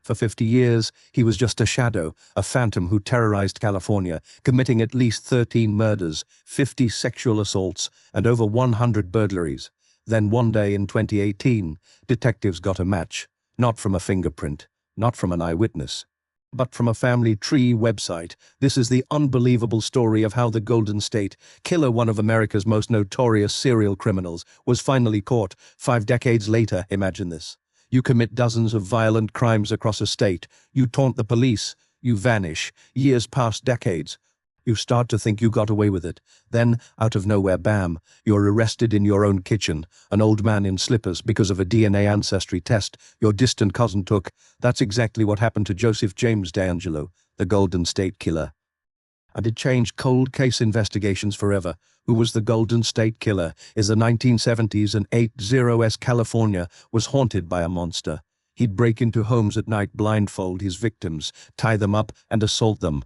For 50 years, he was just a shadow, a phantom who terrorized California, committing at least 13 murders, 50 sexual assaults, and over 100 burglaries. Then one day in 2018, detectives got a match, not from a fingerprint, not from an eyewitness, but from a family tree website. This is the unbelievable story of how the Golden State Killer, one of America's most notorious serial criminals, was finally caught 5 decades later. Imagine this. You commit dozens of violent crimes across a state. You taunt the police. You vanish. Years pass, decades. You start to think you got away with it. Then, out of nowhere, bam, you're arrested in your own kitchen, an old man in slippers because of a DNA ancestry test your distant cousin took. That's exactly what happened to Joseph James DeAngelo, the Golden State Killer. And it changed cold case investigations forever. Who was the Golden State Killer? In the 1970s and 80s, California was haunted by a monster. He'd break into homes at night, blindfold his victims, tie them up, and assault them.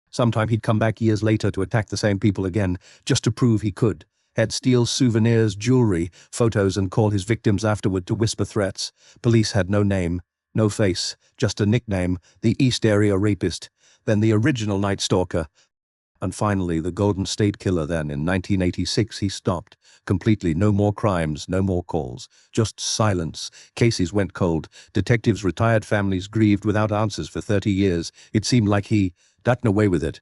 Sometime he'd come back years later to attack the same people again, just to prove he could. He'd steal souvenirs, jewelry, photos, and call his victims afterward to whisper threats. Police had no name, no face, just a nickname, the East Area Rapist, then the original Night Stalker, and finally the Golden State Killer. Then in 1986 he stopped. Completely, no more crimes, no more calls, just silence. Cases went cold. Detectives retired, families grieved without answers for 30 years. It seemed like he gotten away with it.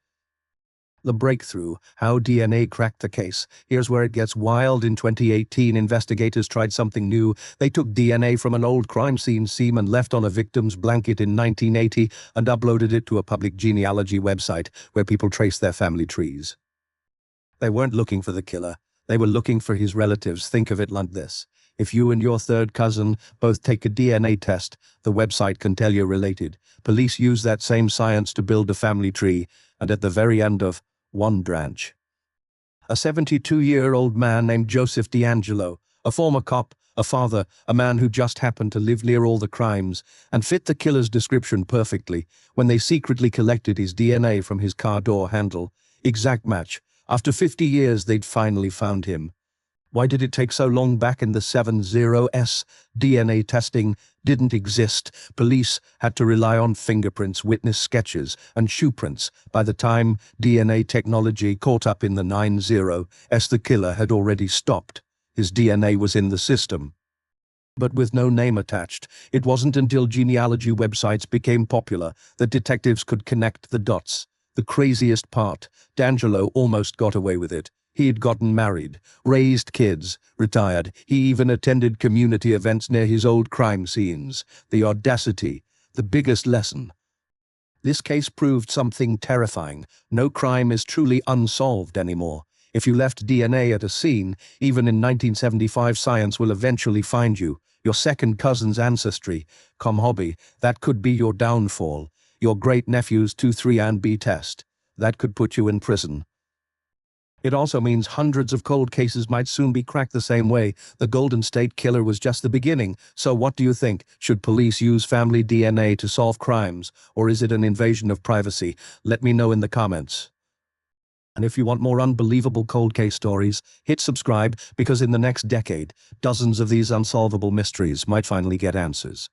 The breakthrough, how DNA cracked the case. Here's where it gets wild. In 2018, investigators tried something new. They took DNA from an old crime scene semen left on a victim's blanket in 1980 and uploaded it to a public genealogy website where people trace their family trees. They weren't looking for the killer. They were looking for his relatives. Think of it like this. If you and your third cousin both take a DNA test, the website can tell you're related. Police use that same science to build a family tree, and at the very end of one branch, a 72-year-old man named Joseph DeAngelo, a former cop, a father, a man who just happened to live near all the crimes and fit the killer's description perfectly. When they secretly collected his DNA from his car door handle, exact match. After 50 years, they'd finally found him. Why did it take so long? Back in the 70s, DNA testing didn't exist. Police had to rely on fingerprints, witness sketches, and shoe prints. By the time DNA technology caught up in the 90s, the killer had already stopped. His DNA was in the system, but with no name attached. It wasn't until genealogy websites became popular that detectives could connect the dots. The craziest part, DeAngelo almost got away with it. He'd gotten married, raised kids, retired. He even attended community events near his old crime scenes. The audacity, the biggest lesson. This case proved something terrifying. No crime is truly unsolved anymore. If you left DNA at a scene, even in 1975, science will eventually find you. Your second cousin's ancestry, hobby, that could be your downfall. Your great-nephew's 23andMe test, that could put you in prison. It also means hundreds of cold cases might soon be cracked the same way. The Golden State Killer was just the beginning. So what do you think? Should police use family DNA to solve crimes, or is it an invasion of privacy? Let me know in the comments. And if you want more unbelievable cold case stories, hit subscribe, because in the next decade, dozens of these unsolvable mysteries might finally get answers.